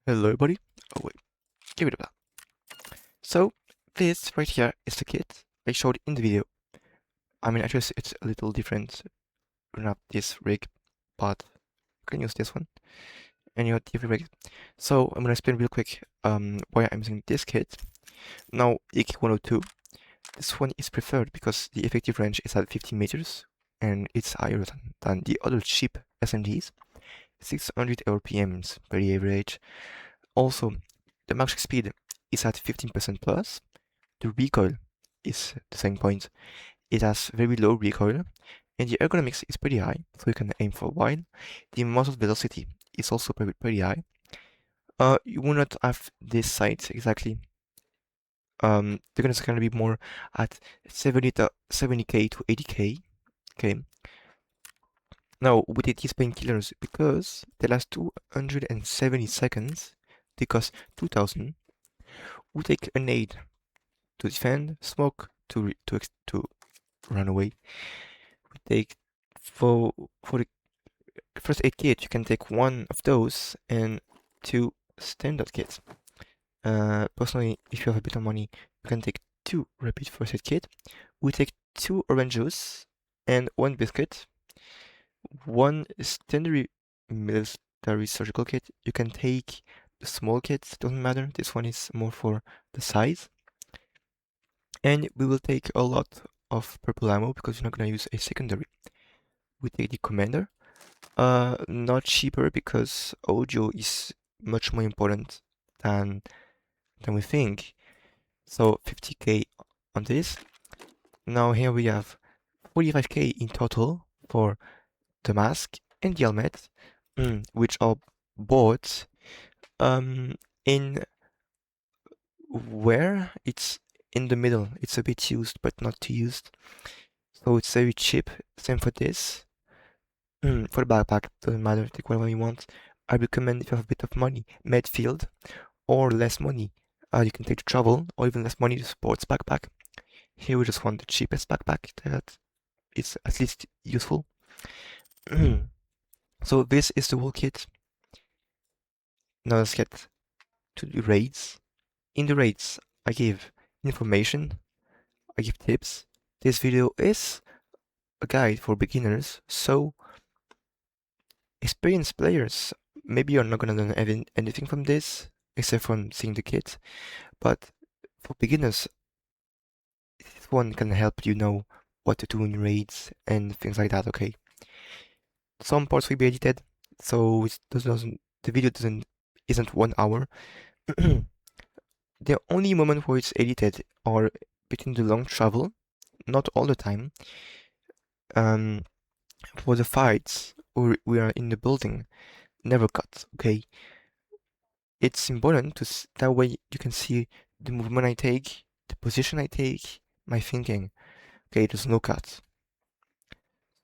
Hello everybody. Oh wait, give it a back. So this right here is the kit I showed in the video. I mean actually it's a little different. Not this rig, but you can use this one. And you have different rigs. So I'm gonna explain real quick why I'm using this kit. Now EK 102. This one is preferred because the effective range is at 50 meters and it's higher than the other cheap SMGs. 600 RPMs per average. Also, the max speed is at 15% plus. The recoil is the same point. It has very low recoil, and the ergonomics is pretty high, so you can aim for wide. The muzzle velocity is also pretty high. You will not have this sight exactly. The gun is gonna be more at 70k to 80k. Okay. Now with these painkillers, because they last 270 seconds, they cost 2000. We take a nade to defend, smoke to run away. We take for the first aid kit, you can take one of those and two standard kits. Personally, if you have a bit of money, you can take two rapid first aid kit. We take two orange juice and one biscuit, one standard military surgical kit. You can take the small kit, doesn't matter. This one is more for the size. And we will take a lot of purple ammo because you're not gonna use a secondary. We take the commander. Not cheaper because audio is much more important than we think. So 50k on this. Now here we have 45k in total for the mask and the helmet, which are bought in where it's in the middle. It's a bit used but not too used. So it's very cheap. Same for this. For the backpack, doesn't matter, take whatever you want. I recommend if you have a bit of money, Medfield, or less money, you can take the travel, or even less money, the sports backpack. Here we just want the cheapest backpack that is at least useful. So this is the whole kit. Now let's get to the raids. In the raids, I give information, I give tips. This video is a guide for beginners, so experienced players, maybe you're not gonna learn anything from this, except from seeing the kit, but for beginners, this one can help you know what to do in raids and things like that, okay? Some parts will be edited, so the video isn't 1 hour. The only moment where it's edited are between the long travel, not all the time. For the fights, we are in the building, never cut, okay? It's important that way you can see the movement I take, the position I take, my thinking. Okay, there's no cut.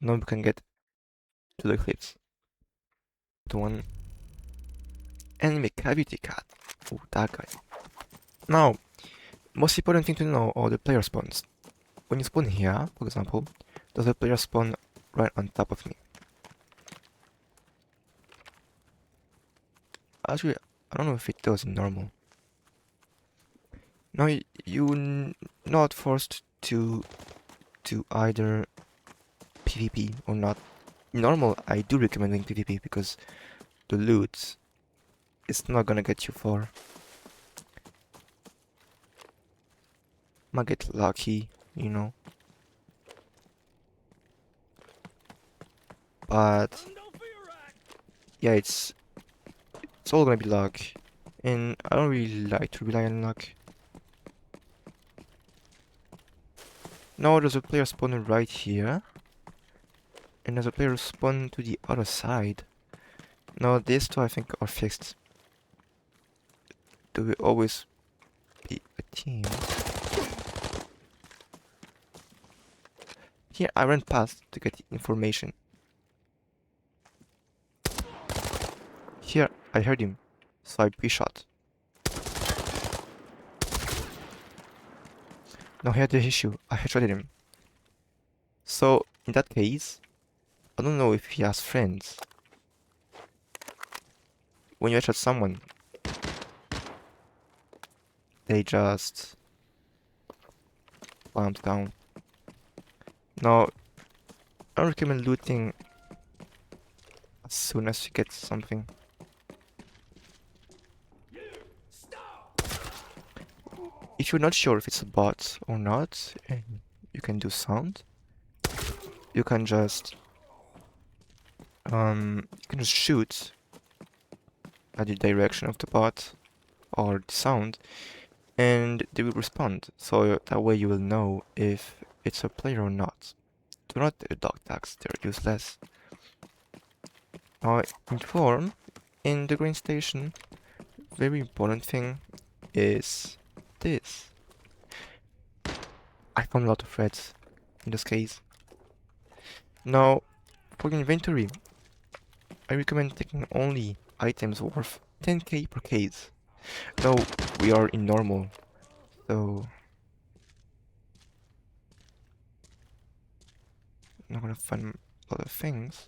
Now we can get to the clips. The one enemy cavity cat. Oh, that guy. Now, most important thing to know are the player spawns. When you spawn here, for example, does a player spawn right on top of me? Actually, I don't know if it does in normal. Now you're not forced to either PvP or not. In normal, I do recommend doing PvP because the loot is not gonna get you far. Might get lucky, you know. But yeah, it's all gonna be luck, and I don't really like to rely on luck. Now there's a player spawning right here, and there's a player spawn to the other side. Now these two I think are fixed. There will always be a team. Here I ran past to get information. Here I heard him, so I pre-shot. Now here's the issue, I headshotted him. So in that case, I don't know if he has friends. When you headshot someone, they just clamp down. Now, I recommend looting as soon as you get something. If you're not sure if it's a bot or not, and you can do sound, you can just shoot at the direction of the bot or the sound, and they will respond. So that way you will know if it's a player or not. Do not dog tags, they're useless. Inform in the green station. Very important thing is this. I found a lot of threads in this case. Now, for the inventory, I recommend taking only items worth 10k per case. Now, we are in normal, so I'm not gonna find a lot of things.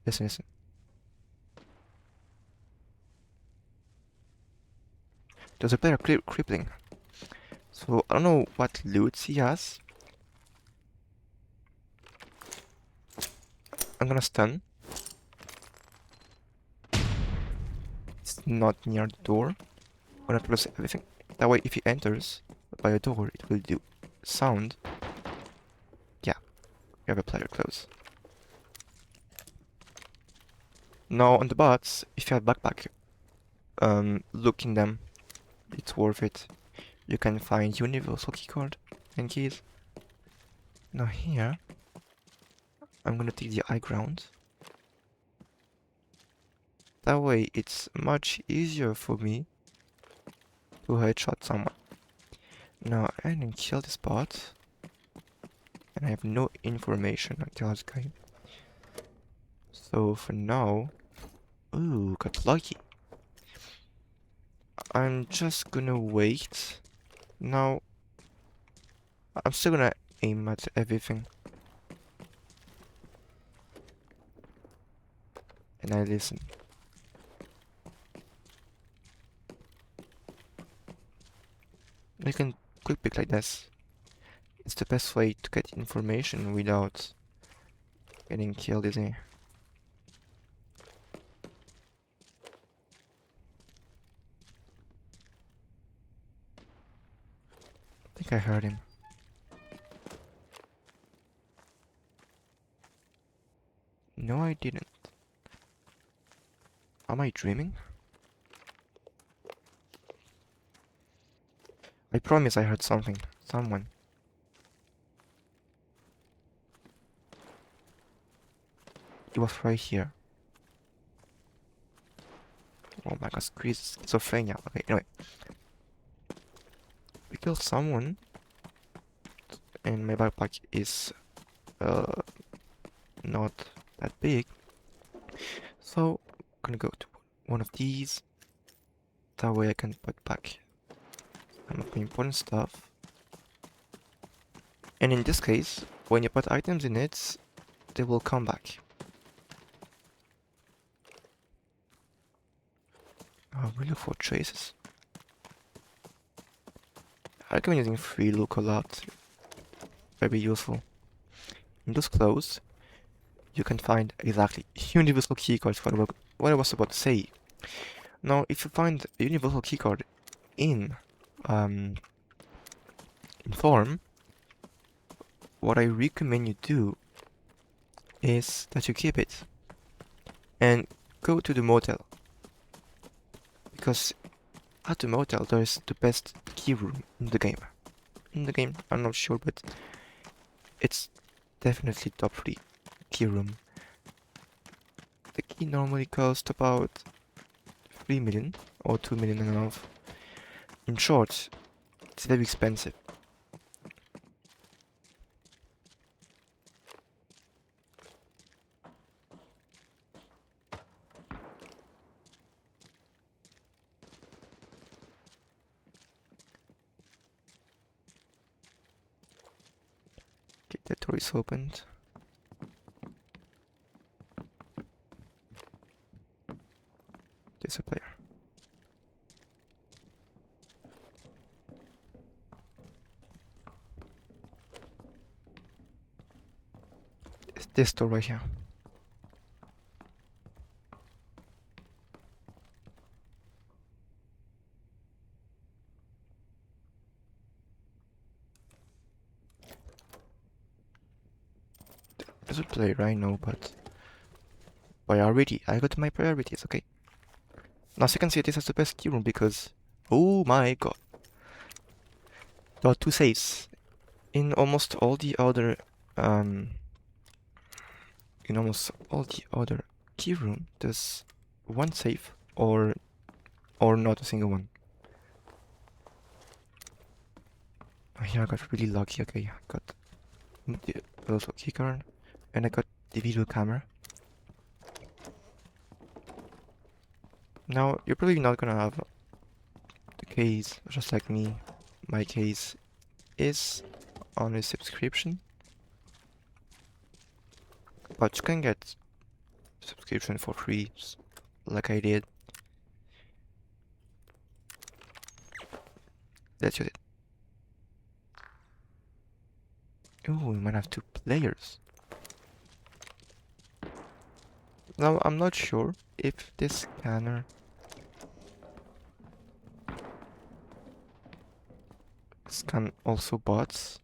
Listen. There's a player crippling. So I don't know what loot he has. I'm gonna stun. It's not near the door. I'm gonna close everything. That way if he enters by a door, it will do sound. Yeah, we have a player close. Now on the bots, if you have backpack, look in them. It's worth it. You can find universal keycard and keys. Now here, I'm gonna take the high ground. That way it's much easier for me to headshot someone. Now I can kill this bot, and I have no information until this guy. So for now, ooh, got lucky. I'm just gonna wait. Now, I'm still gonna aim at everything. And I listen. You can quick pick like this. It's the best way to get information without getting killed, isn't it? I think I heard him. No, I didn't. Am I dreaming? I promise I heard something. Someone. It was right here. Oh my god, schizophrenia. Okay, anyway. We killed someone. And my backpack is not that big. So, I'm gonna go to one of these. That way I can put back some of the important stuff. And in this case, when you put items in it, they will come back. We look for traces. I recommend using free look a lot. Very useful. In those clothes, you can find exactly universal keycards for what I was about to say. Now, if you find a universal keycard in form, what I recommend you do is that you keep it and go to the motel, because at the motel there is the best key room in the game. I'm not sure, but it's definitely top 3 key room. The key normally costs about 3 million or 2 million and a half. In short, it's very expensive. Okay, that door is opened. is a player. It's this door right here. There's a player, I know, but priority. I got my priorities, okay. Now, as you can see, this is the best key room because, oh my god, there are 2 safes. In almost all the other, key room, there's 1 safe or not a single one. Oh, here I got really lucky. Okay, I got the also key card, and I got the video camera. Now, you're probably not gonna have the case, just like me. My case is on a subscription, but you can get subscription for free, like I did. Let's use it. Oh, we might have 2 players. Now, I'm not sure if this scanner scan also bots.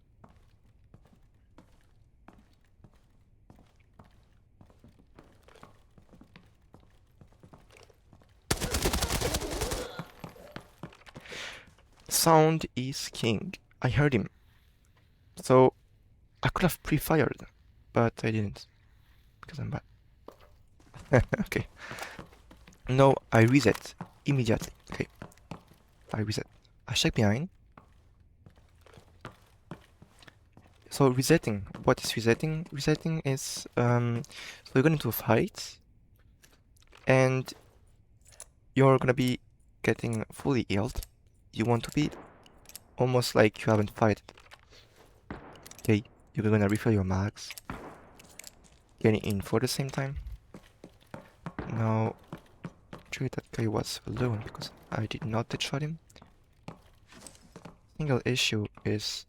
Sound is king. I heard him. So, I could have pre-fired, but I didn't. Because I'm bad. Okay. No, I reset immediately. Okay. I reset. I check behind. So resetting. What is resetting? Resetting is so you're going into a fight and you're gonna be getting fully healed. You want to be almost like you haven't fighted. Okay, you're gonna refill your mags. Getting in for the same time. Now, actually that guy was alone because I did not headshot him. Single issue is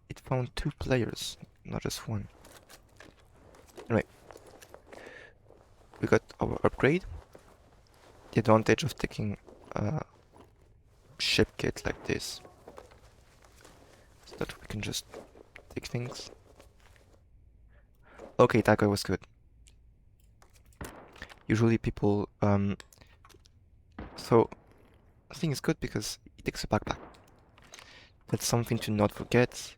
it found 2 players, not just 1. Anyway, we got our upgrade. The advantage of taking a ship kit like this so that we can just take things. Okay, that guy was good. Usually people, so I think it's good because it takes a backpack. That's something to not forget.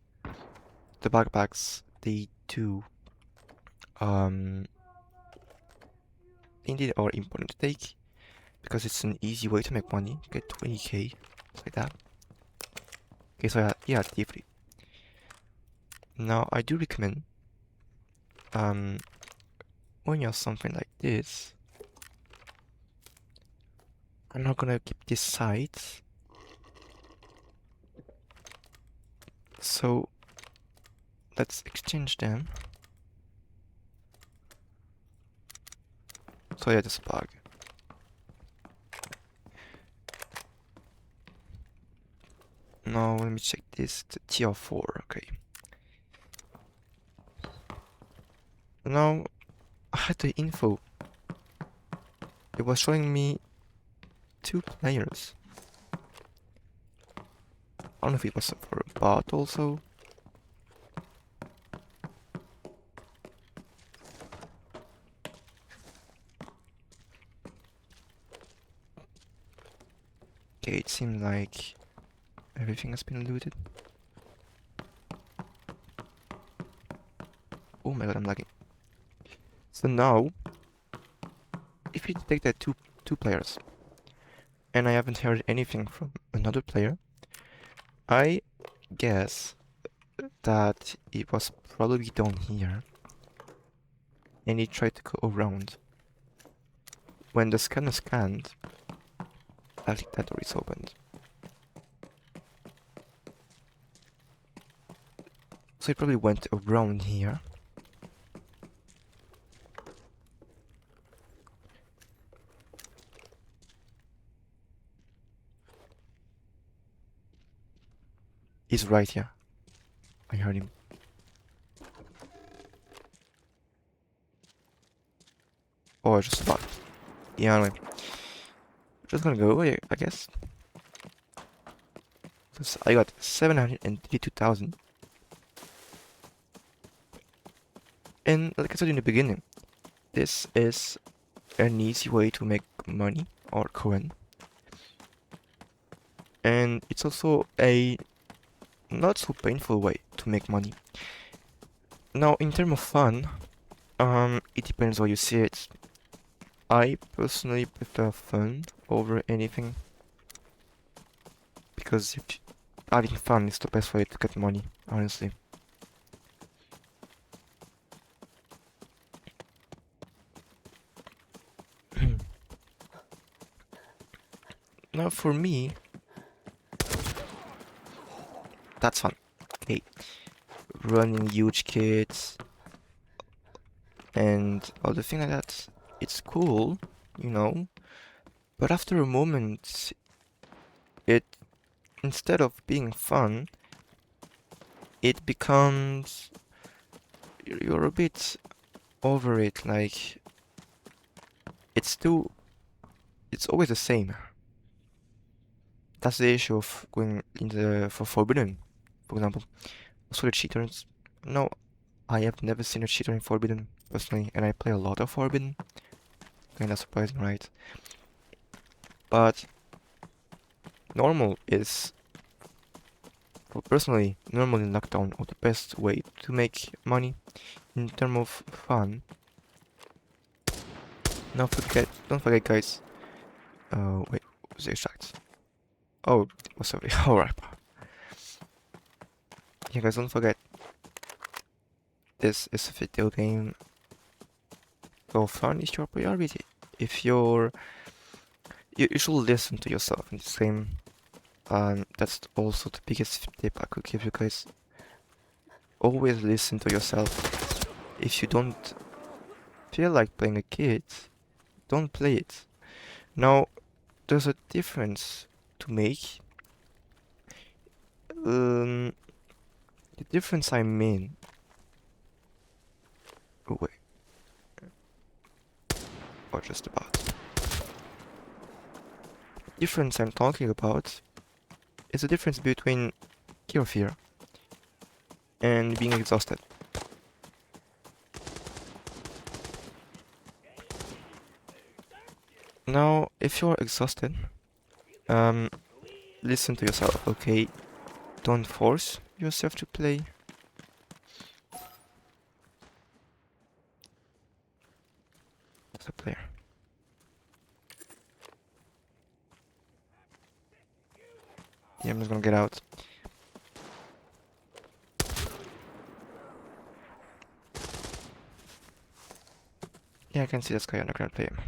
The backpacks, they do, indeed are important to take because it's an easy way to make money. Get 20k, just like that. Okay, so yeah, definitely. Now I do recommend, when you have something like this, I'm not gonna keep these sides. So let's exchange them. So yeah, this bug. Now let me check this. The tier 4, okay. Now I had the info. It was showing me 2 players. I don't know if it was for a bot also. Okay, it seemed like everything has been looted. Oh my god, I'm lagging. So now, if you detect that two players, and I haven't heard anything from another player, I guess that it was probably down here, and he tried to go around. When the scanner scanned, I think that door is opened. So he probably went around here. He's right here. I heard him. Oh, I just thought. Yeah, anyway. Just gonna go away, I guess. So I got 732,000. And like I said in the beginning, this is an easy way to make money or coin. And it's also a not so painful way to make money. Now, in terms of fun, it depends how you see it. I personally prefer fun over anything because having fun is the best way to get money, honestly. Now, for me, that's fun. Okay, running huge kits and other thing like that, it's cool, you know. But after a moment, it instead of being fun, it becomes you're a bit over it. Like it's always the same. That's the issue of going for Forbidden, for example. Also the cheaters. No, I have never seen a cheater in Forbidden personally, and I play a lot of Forbidden. Kinda surprising, right? But normal is, well, personally, normal in lockdown or the best way to make money in terms of fun. Don't forget, guys. Wait, was the extract? Oh, sorry. Alright. Yeah, guys, don't forget. This is a video game. So fun is your priority. If you should listen to yourself in this game. That's also the biggest tip I could give you guys. Always listen to yourself. If you don't feel like playing a kid, don't play it. Now, there's a difference to make. The difference I mean. Oh, wait. Or just about. Difference I'm talking about is the difference between gear fear and being exhausted. Now, if you're exhausted, listen to yourself, okay? Don't force yourself to play. As a player. Yeah, I'm just gonna get out. Yeah, I can see this guy on the ground play him.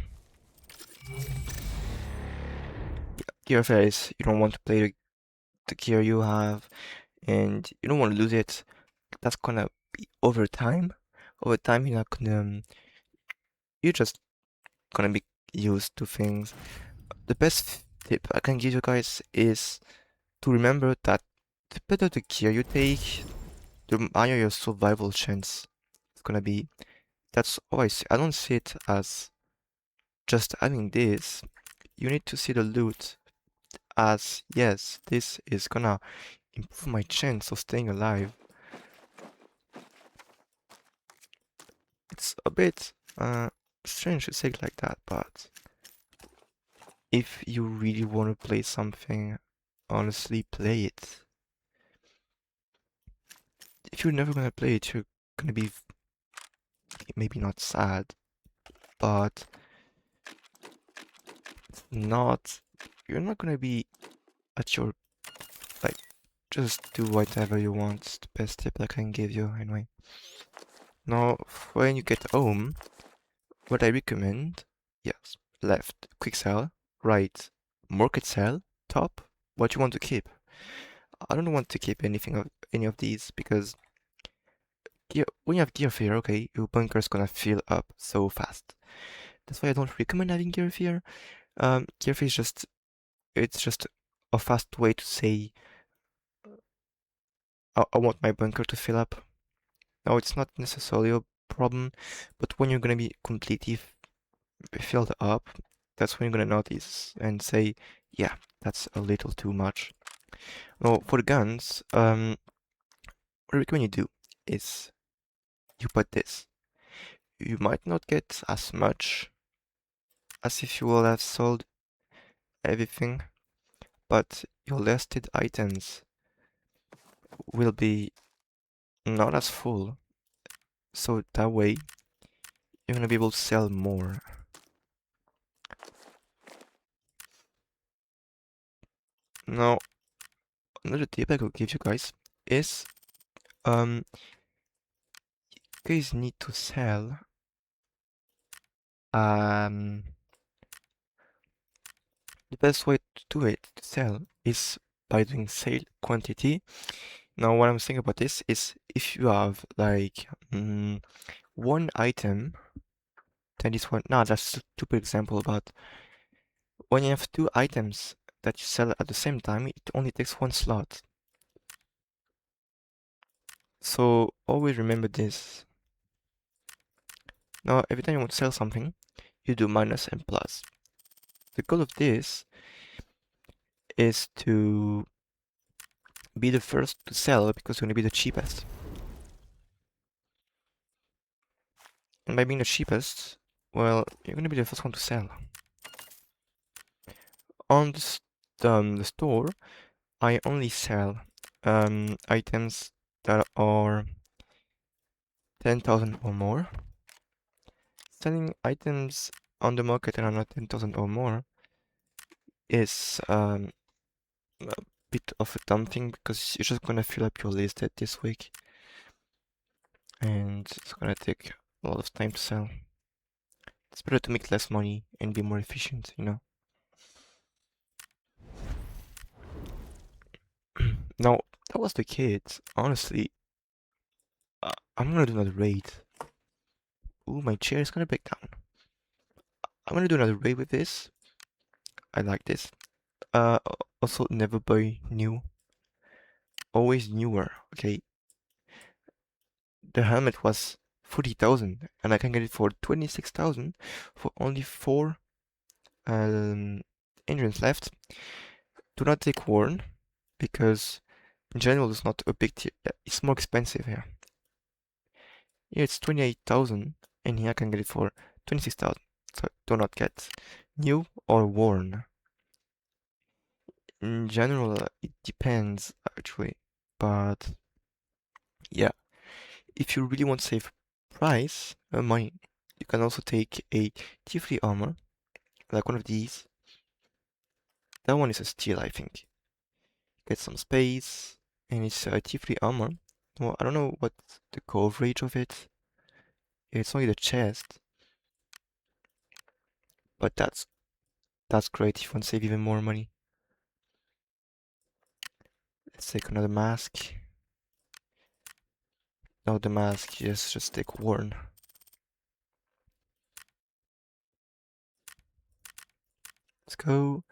Gear fair is you don't want to play the gear you have and you don't want to lose it. That's gonna be over time. Over time you're not gonna you're just gonna be used to things. The best tip I can give you guys is to remember that the better the gear you take, the higher your survival chance it's gonna be. That's always I don't see it as just having this. You need to see the loot as yes, this is gonna improve my chance of staying alive. It's a bit strange to say it like that, but if you really want to play something, honestly play it. If you're never gonna play it, you're gonna be maybe not sad, but not you're not gonna be at your like just do whatever you want. It's the best tip I can give you anyway. Now when you get home, what I recommend, yes, left, quick sell, right, market sell, top, what you want to keep. I don't want to keep any of these because when you have gear fear, okay, your bunker's gonna fill up so fast. That's why I don't recommend having gear fear. Gear fear is just it's just a fast way to say I want my bunker to fill up. Now it's not necessarily a problem, but when you're gonna be completely filled up, that's when you're gonna notice and say, yeah, that's a little too much. Now for the guns, what I recommend you do is you put this. You might not get as much as if you will have sold everything, but your listed items will be not as full, so that way you're gonna be able to sell more. Now, another tip I could give you guys is you guys need to sell the best way to do it to sell is by doing sale quantity. Now what I'm saying about this is if you have like one item, then this one, no, that's a stupid example, but when you have two items that you sell at the same time, it only takes one slot. So always remember this. Now every time you want to sell something, you do minus and plus. The goal of this is to be the first to sell because you're going to be the cheapest. And by being the cheapest, well, you're going to be the first one to sell. On the store, I only sell items that are 10,000 or more. Selling items on the market that are not 10,000 or more is a bit of a dumb thing because you're just gonna fill up your list this week and it's gonna take a lot of time to sell. It's better to make less money and be more efficient, you know. Now, that was the kit. Honestly, I'm gonna do another raid. Ooh, my chair is gonna break down. I'm gonna do another raid with this. I like this. Uh, also, never buy new. Always newer, okay? The helmet was 40,000 and I can get it for 26,000 for only 4 engines left. Do not take worn because in general it's not a big deal. It's more expensive here. Here it's 28,000 and here I can get it for 26,000. So do not get new or worn. In general, it depends actually, but yeah, if you really want to save price, money, you can also take a T3 armor, like one of these. That one is a steal, I think. Get some space, and it's a T3 armor. Well, I don't know what the coverage of it. It's only the chest, but that's great if you want to save even more money. Let's take another mask. No, the mask, yes, just take worn. Let's go.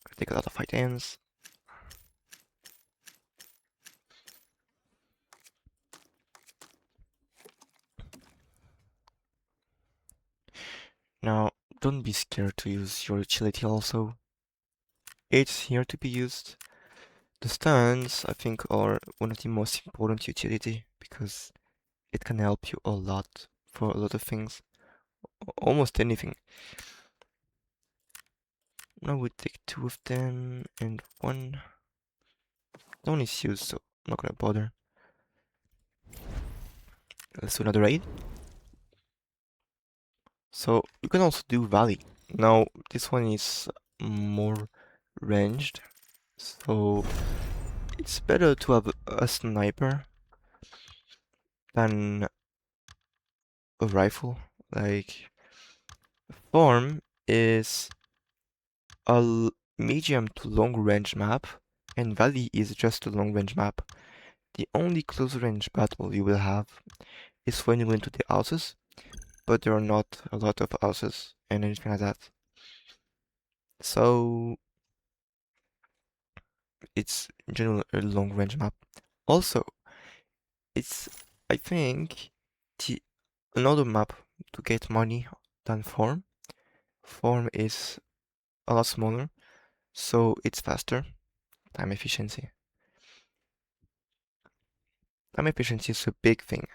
Gonna take a lot of items. Now, don't be scared to use your utility also. It's here to be used. The stands, I think, are one of the most important utility because it can help you a lot for a lot of things. Almost anything. Now we take 2 of them and 1. No one is used, so I'm not gonna bother. Let's do another raid. So you can also do Valley. Now this one is more ranged, so it's better to have a sniper than a rifle. Like Farm is a medium to long range map, and Valley is just a long range map. The only close range battle you will have is when you go into the houses, but there are not a lot of houses and anything like that. So it's in general a long range map. Also, it's, I think, the another map to get money than Farm. Farm is a lot smaller, so it's faster. Time efficiency. Time efficiency is a big thing,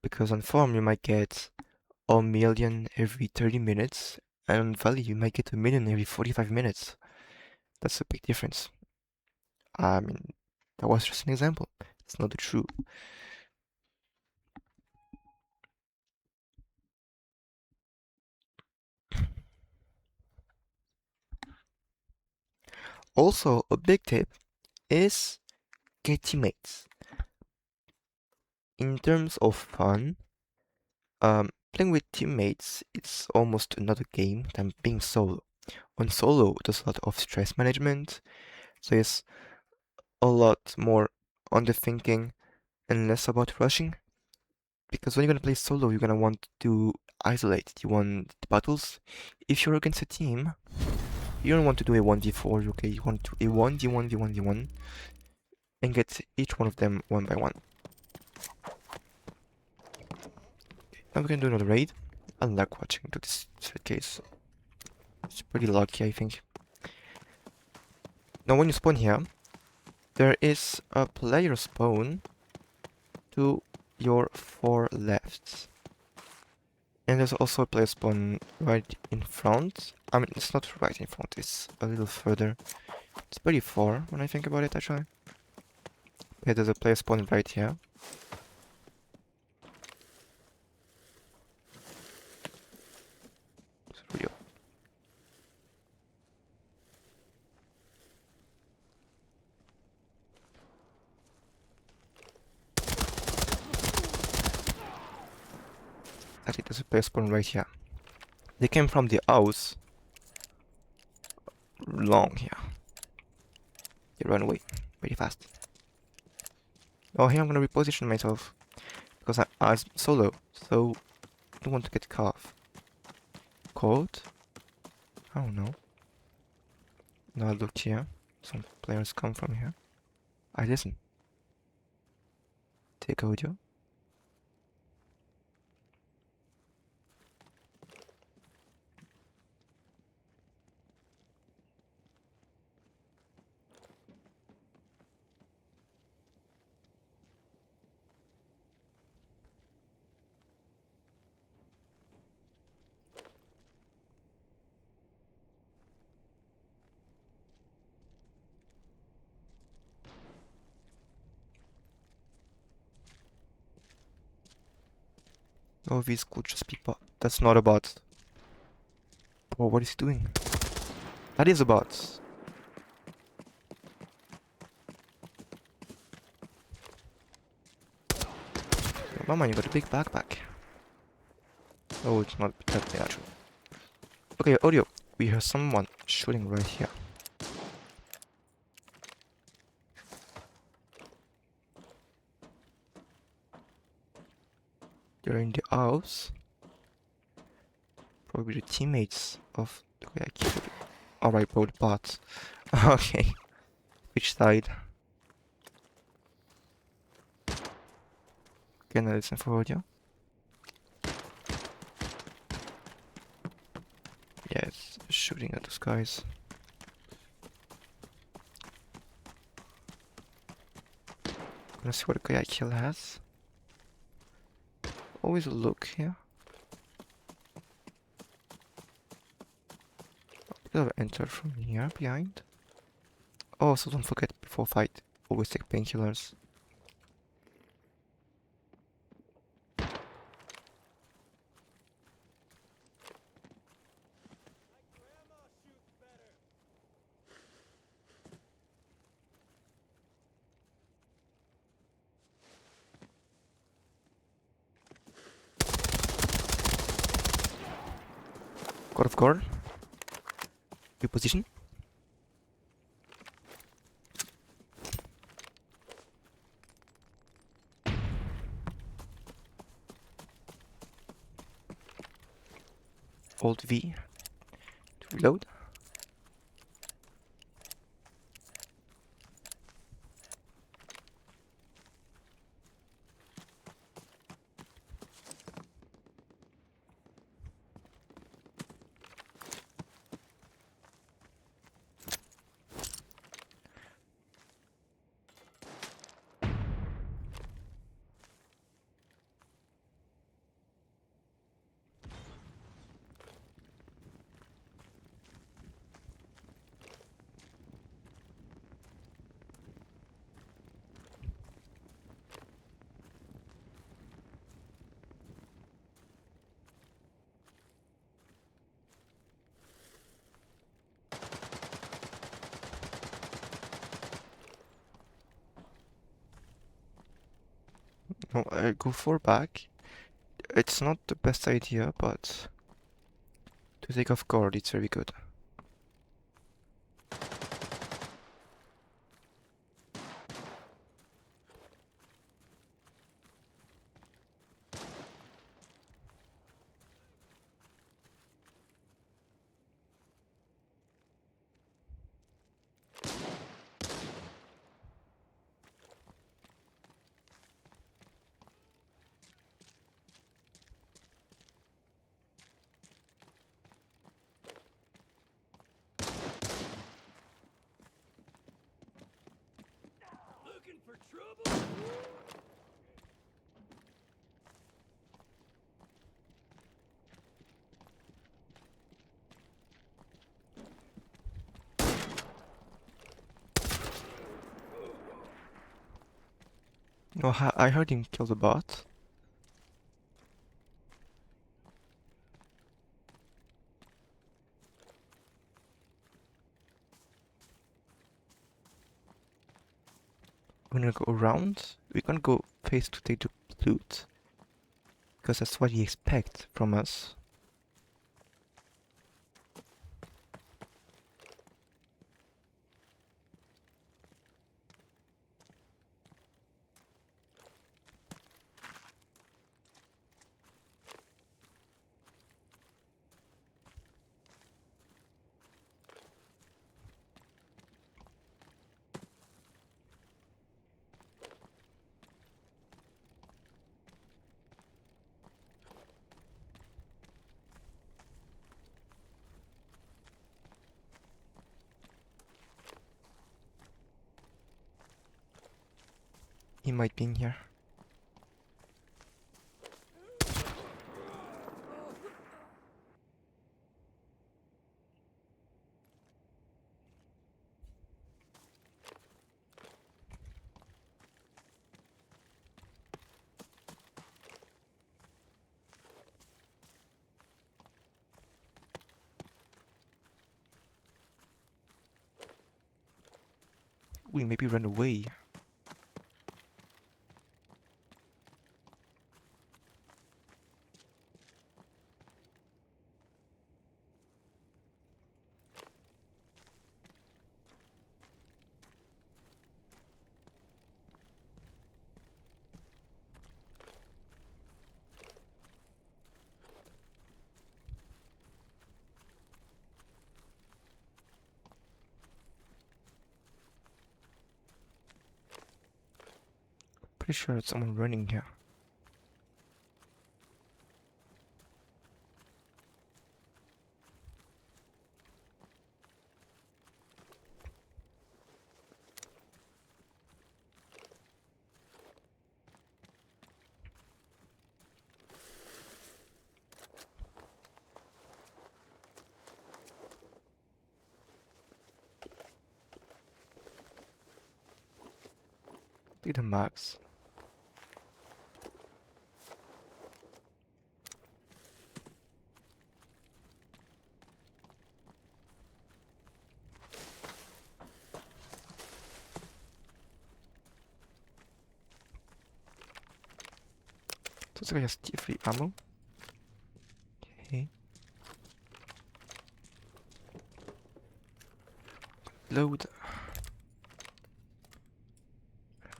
because on Farm you might get a million every 30 minutes, and on Valley you might get a million every 45 minutes. That's a big difference. I mean, that was just an example. It's not the true. Also, a big tip is get teammates. In terms of fun, playing with teammates, it's almost another game than being solo. On solo, there's a lot of stress management, so it's a lot more underthinking and less about rushing. Because when you're gonna play solo, you're gonna want to isolate. You want the battles. If you're against a team, you don't want to do a 1v4, okay? You want to a 1v1, v1, v1, and get each one of them one by one. Now we can do another raid. I like watching to this case. It's pretty lucky, I think. Now when you spawn here, there is a player spawn to your 4 left. And there's also a player spawn right in front. I mean, it's not right in front, it's a little further. It's pretty far when I think about it, actually. Yeah, there's a player spawn right here. It's real. Actually, there's a player spawn right here. They came from the house. Long here. They run away very fast. Oh, here I'm gonna reposition myself. Because I'm solo, so I don't want to get caught. Caught? I don't know. Now I looked here. Some players come from here. I listen. Take audio. Oh, these could just be bot. That's not a bot. Oh, what is he doing? That is a bot. Mama, you got a big backpack. Oh, it's not that natural. Okay, audio. We hear someone shooting right here. They're in the house. Probably the teammates of the guy I killed. Alright, bro, the bot. Okay. Which side? Okay, now listen for audio. Yes, shooting at those guys. Let's see what the guy I kill has. Always look here. I'll enter from here behind. Oh, so don't forget before fight, always take painkillers. God of Gore. Reposition. Alt V to reload. No, I go for back. It's not the best idea, but to take off guard, it's very good. Looking for trouble? No, I heard him kill the bot. We're gonna go around. We're gonna go face to take the loot. Because that's what he expects from us. He might be in here. We maybe run away. Pretty sure it's someone running here. Look at the maps. So this guy has free ammo. Okay. Load.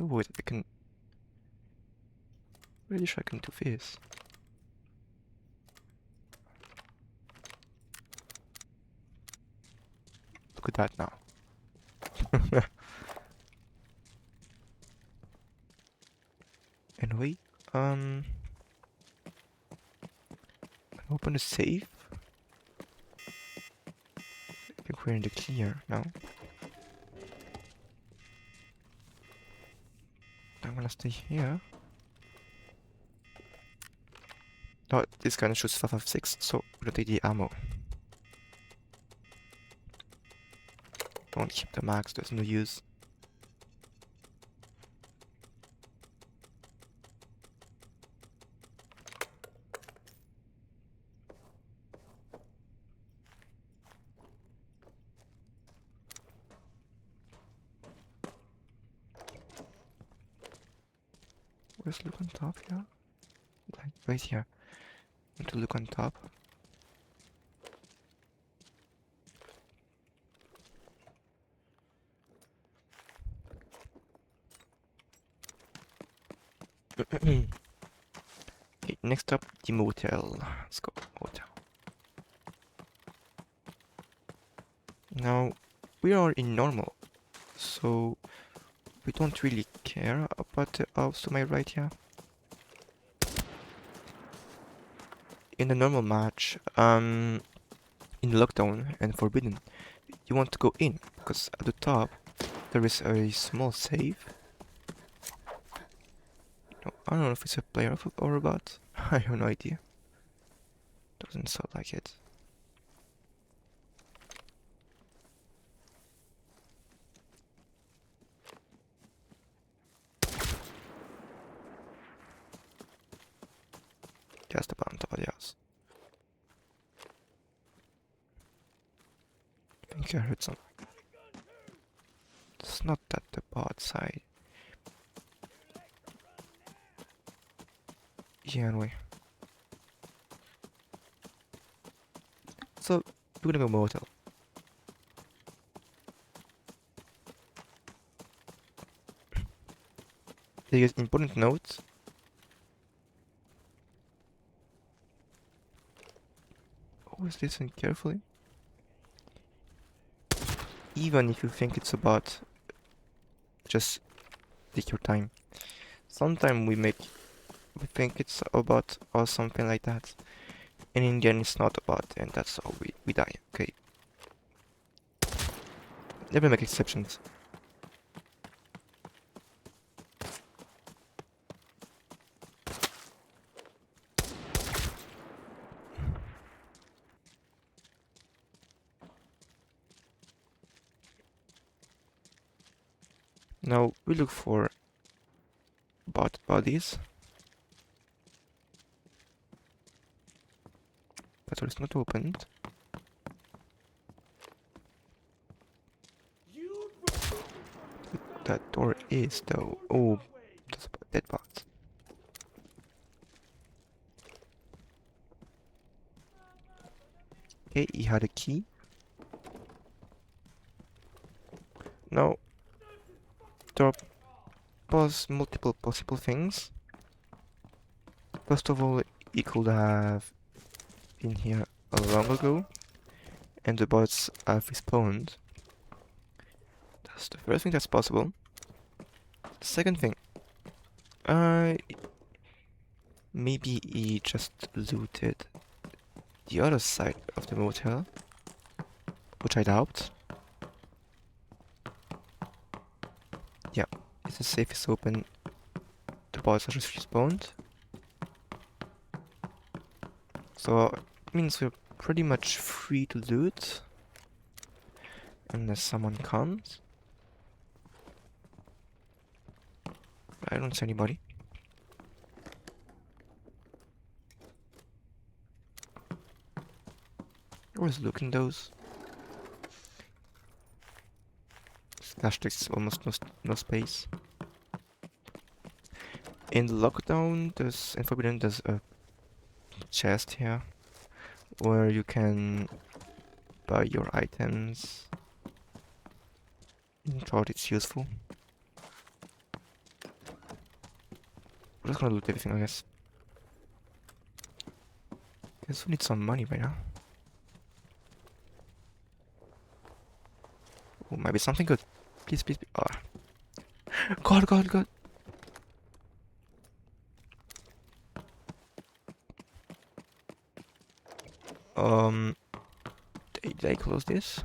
Oh wait, I can. Really sure I can do this. Look at that now. Anyway, open the safe. I think we're in the clear now. I'm gonna stay here. Oh, this gun shoots 556, so I'm gonna take the ammo. Don't keep the max, there's no use. Let's look on top here. Like right here. I need to look on top. Okay, next up, the motel. Let's go, motel. Now, we are in normal, so we don't really care about the house to my right here. In the normal match, in lockdown and forbidden, you want to go in, because at the top, there is a small safe. No, I don't know if it's a player or a bot. I have no idea. Doesn't sound like it. Just about on top of the house. I think I heard some. It's not that the bot side. Yeah, anyway. So, we're gonna go motel. There is important note. Always listen carefully. Even if you think it's a bot, just take your time. Sometimes we think it's a bot or something like that. And in the end it's not a bot, and that's how we die, okay? Never make exceptions. Now we look for bot bodies. That door is not opened. That door is though. Oh, that's a dead bot. Okay, he had a key. Now, there was multiple possible things. First of all, he could have been here a long ago, and the bots have respawned. That's the first thing that's possible. Second thing, maybe he just looted the other side of the motel, which I doubt. Yeah, if the safe is open, the bots are just respawned. So it means we're pretty much free to loot unless someone comes. I don't see anybody. I was looking those. Slash text almost no space. In the lockdown, there's in Forbidden there's a chest here where you can buy your items. In short, it's useful. We're just gonna loot everything, I guess. Guess we need some money right now. Oh, maybe something good. Please, please, please. Oh. God, God, God. Did I close this?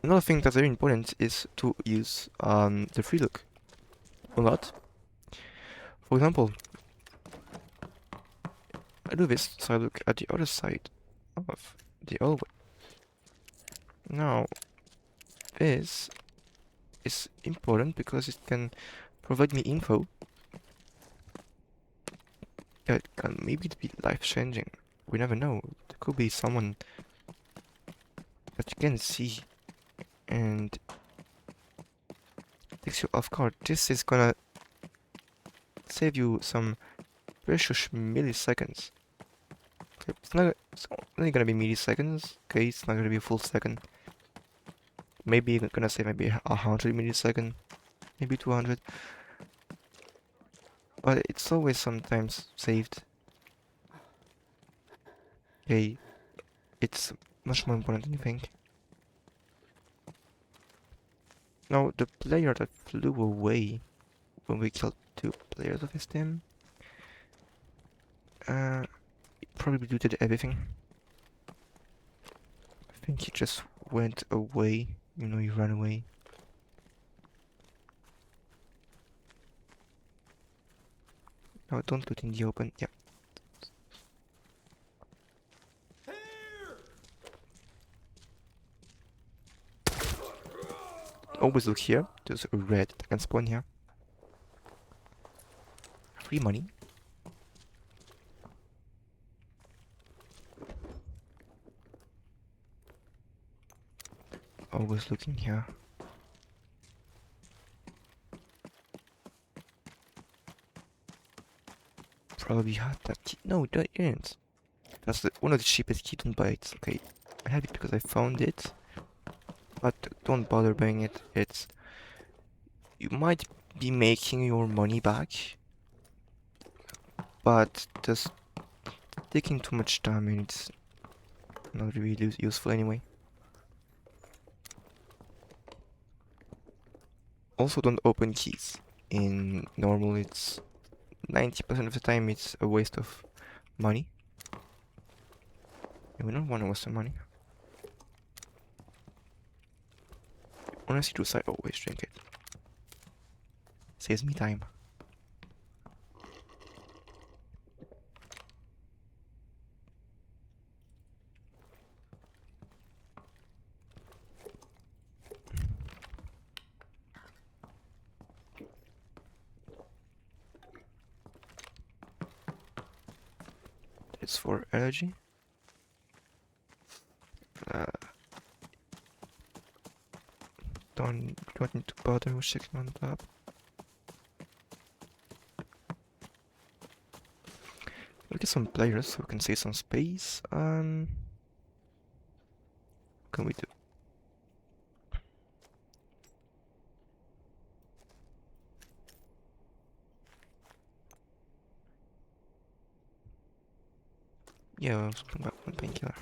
Another thing that's very important is to use the free look. Or not. For example, I do this, so I look at the other side of the hallway. Now, this is important because it can provide me info that can maybe be life-changing. We never know. There could be someone that you can see and takes you off guard. This is gonna save you some precious milliseconds. Okay, it's only gonna be milliseconds. Okay, it's not gonna be a full second. Maybe you're gonna save maybe 100 milliseconds, maybe 200. But it's always sometimes saved. Okay, it's much more important than you think. Now, the player that flew away when we killed 2 players of his team, probably did everything. I think he just went away, he ran away. No, don't loot in the open, yeah. Always look here, there's a red that can spawn here. Free money. Always looking here. Probably had that key. No, that isn't. That's one of the cheapest key, don't buy it. Okay, I have it because I found it. But don't bother buying it. You might be making your money back, but just taking too much time and it's not really useful anyway. Also, don't open keys. In normal, it's 90% of the time it's a waste of money. And we don't want to waste some money. Honestly, juice, I always drink it. Saves me time. It's for allergy. Don't need to bother with checking on top. Look at some players so we can save some space. What can we do? Yeah, I was talking about one painkiller.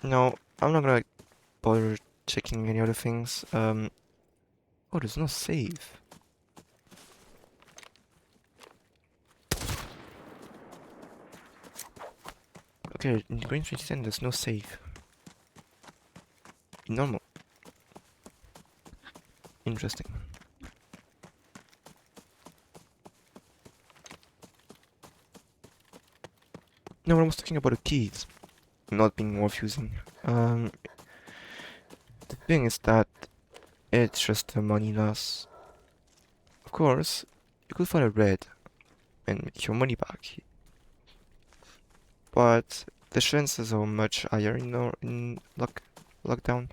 No, I'm not gonna bother checking any other things. Oh, there's no save. Okay, in the Green 27 there's no save. In normal. Interesting. No, I was talking about the keys not being worth using. The thing is that it's just a money loss. Of course, you could find a red and make your money back, but the chances are much higher in lockdown.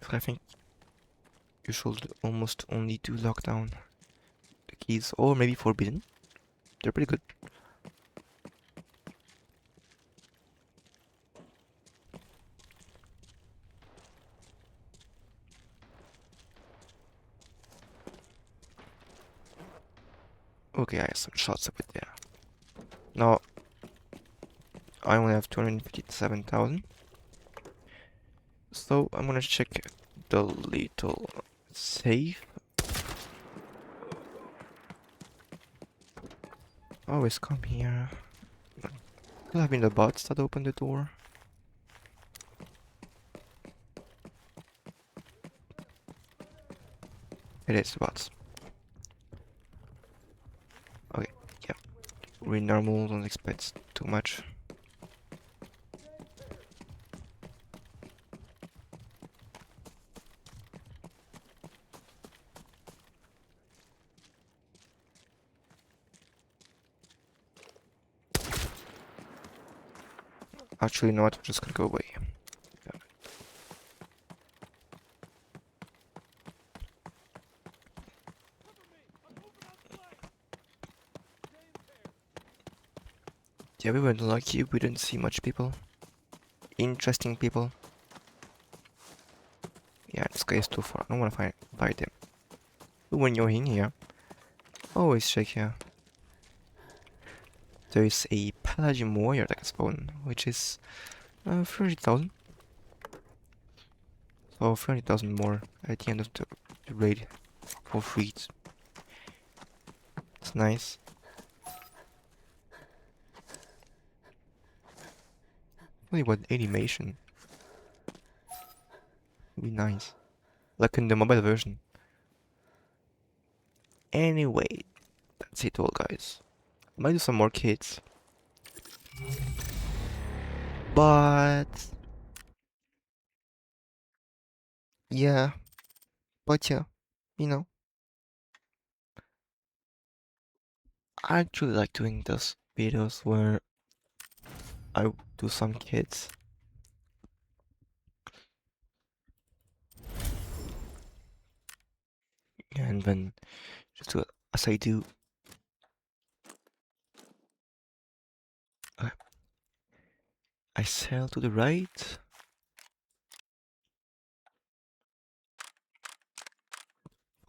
So I think you should almost only do lockdown. The keys, or maybe forbidden. They're pretty good. Okay, I have some shots up it there. Now, I only have 257,000. So I'm gonna check the little safe. Always come here. Could have been the bots that opened the door. It is the bots. Okay, yeah. We're normal, don't expect too much. Actually, you know what? I'm just gonna go away. Yeah, we were lucky. We didn't see much people. Interesting people. Yeah, this guy is too far. I don't want to fight him. But when you're in here, always check here. There is a Paladin warrior that can spawn, which is 30,000. So 30,000 more at the end of the raid for free. It's nice. Only what animation. Be nice. Like in the mobile version. Anyway, that's it all guys. I might do some more kits. But yeah, yeah, you know, I actually like doing those videos where I do some kits. And then just do it as I do. I sail to the right.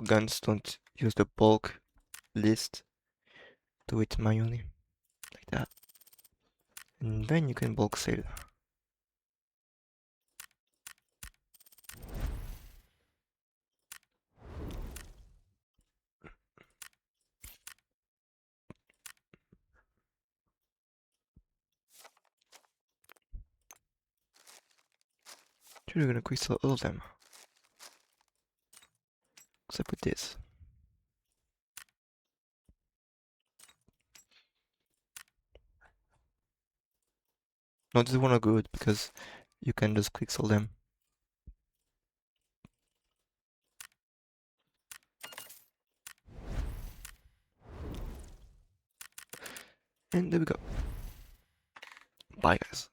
Guns don't use the bulk list. Do it manually, like that. And then you can bulk sail. Sure, you're gonna crystal all of them. Except with this. Not this one are good because you can just quick sell them. And there we go. Bye guys.